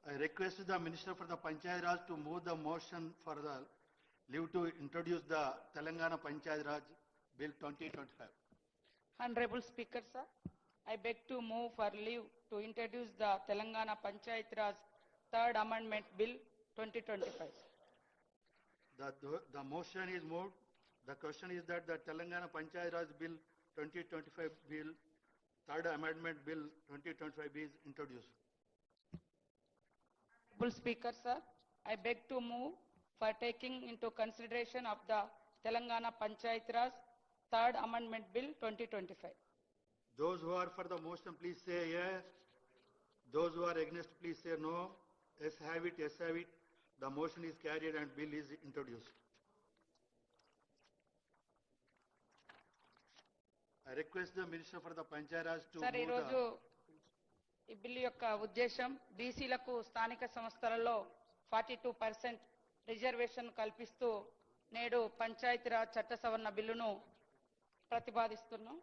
I request the Minister for the Panchayat Raj to move the motion for the leave to introduce the Telangana Panchayat Raj Bill 2025. Honorable Speaker, sir, I beg to move for leave to introduce the Telangana Panchayat Raj Third Amendment Bill 2025. The motion is moved. The question is that the Telangana Panchayat Raj Bill 2025 Bill, Third Amendment Bill 2025 is introduced. Honorable Speaker, sir, I beg to move for taking into consideration of the Telangana Panchayat Raj Third Amendment Bill 2025. Those who are for the motion, please say yes. Those who are against, please say no. Yes, have it, yes, have it. The motion is carried and bill is introduced. I request the Minister for the Panchayat Raj to Sir, move ఈరోజు ఈ bill యొక్క ఉద్దేశం బీసీలకు స్థానిక సంస్థలలో 42% reservation కల్పిస్తూ నేడు పంచాయతీరాజ్ చట్ట సవరణ బిల్లును ప్రతిపాదిస్తున్నాం.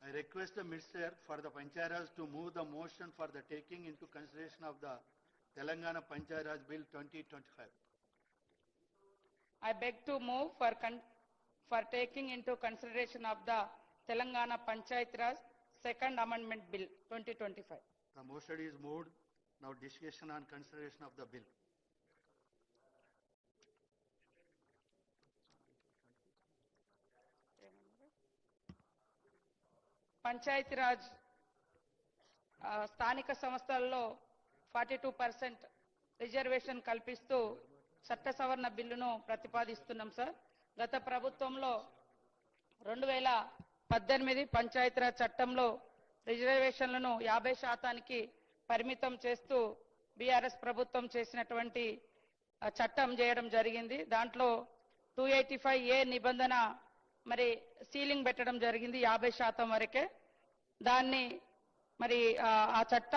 I request the Minister for the Panchayat Raj to move the motion for the taking into consideration of the Telangana Panchayat Raj Bill 2025. I beg to move for taking into consideration of the Telangana Panchayat Raj Second Amendment Bill 2025. The motion is moved. Now discussion on consideration of the bill. Panchayati Raj స్థానిక సంస్థలలో 42% reservation కల్పిస్తూ చట్ట సవరణ బిల్లును ప్రతిపాదిస్తున్నాం sir. గత ప్రభుత్వంలో 2018 పంచాయతీరాజ్ చట్టంలో రిజర్వేషన్లను 50% పరిమితం చేస్తూ బీఆర్ఎస్ ప్రభుత్వం చేసినటువంటి చట్టం చేయడం జరిగింది. దాంట్లో 285A నిబంధన మరి సీలింగ్ పెట్టడం జరిగింది 50% వరకే. దాన్ని మరి ఆ చట్ట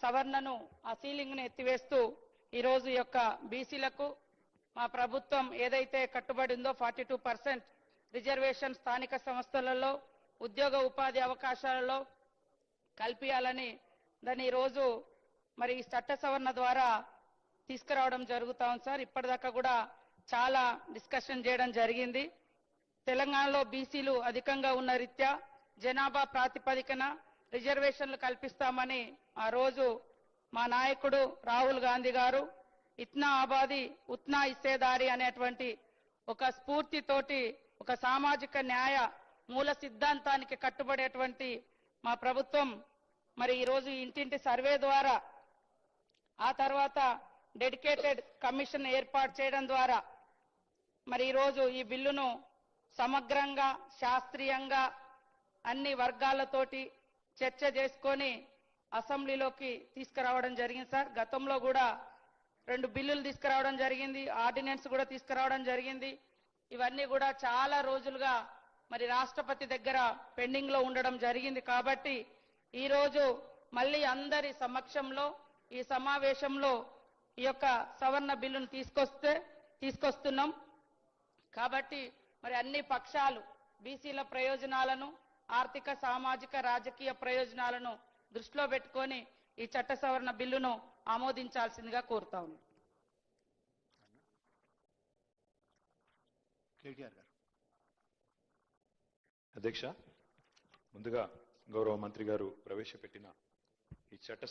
సవరణను ఆ సీలింగ్ ని ఎత్తివేస్తూ ఈరోజు యొక్క బీసీలకు మా ప్రభుత్వం ఏదైతే కట్టుబడి ఉందో 42% రిజర్వేషన్ స్థానిక సంస్థలలో ఉద్యోగ ఉపాధి అవకాశాలలో కల్పించాలని దాన్ని ఈరోజు మరి చట్ట సవరణ ద్వారా తీసుకురావడం జరుగుతా ఉంది సార్. ఇప్పటిదాకా కూడా చాలా డిస్కషన్ చేయడం జరిగింది. తెలంగాణలో బీసీలు అధికంగా ఉన్న రీత్యా జనాభా ప్రాతిపదికన రిజర్వేషన్లు కల్పిస్తామని ఆ రోజు మా నాయకుడు రాహుల్ గాంధీ గారు ఇత్నా ఆబాది ఉత్నా ఇస్సేదారి అనేటువంటి ఒక స్ఫూర్తితోటి ఒక సామాజిక న్యాయ మూల సిద్ధాంతానికి కట్టుబడేటువంటి మా ప్రభుత్వం మరి ఈరోజు ఇంటింటి సర్వే ద్వారా ఆ తర్వాత డెడికేటెడ్ కమిషన్ ఏర్పాటు చేయడం ద్వారా మరి ఈరోజు ఈ బిల్లును సమగ్రంగా శాస్త్రీయంగా అన్ని వర్గాలతోటి చర్చ చేసుకొని అసెంబ్లీలోకి తీసుకురావడం జరిగింది సార్. గతంలో కూడా 2 బిల్లులు తీసుకురావడం జరిగింది, ఆర్డినెన్స్ కూడా తీసుకురావడం జరిగింది. ఇవన్నీ కూడా చాలా రోజులుగా మరి రాష్ట్రపతి దగ్గర పెండింగ్ లో ఉండడం జరిగింది. కాబట్టి ఈరోజు మళ్ళీ అందరి సమక్షంలో ఈ సమావేశంలో ఈ యొక్క సవరణ బిల్లును తీసుకొస్తున్నాం. కాబట్టి మరి అన్ని పక్షాలు బీసీల ప్రయోజనాలను ఆర్థిక సామాజిక రాజకీయ ప్రయోజనాలను దృష్టిలో పెట్టుకొని ఈ చట్ట సవరణ బిల్లును ఆమోదించాల్సిందిగా కోరుతా ఉన్నాం. అధ్యక్ష, ముందుగా గౌరవ మంత్రి గారు ప్రవేశపెట్టిన ఈ చట్ట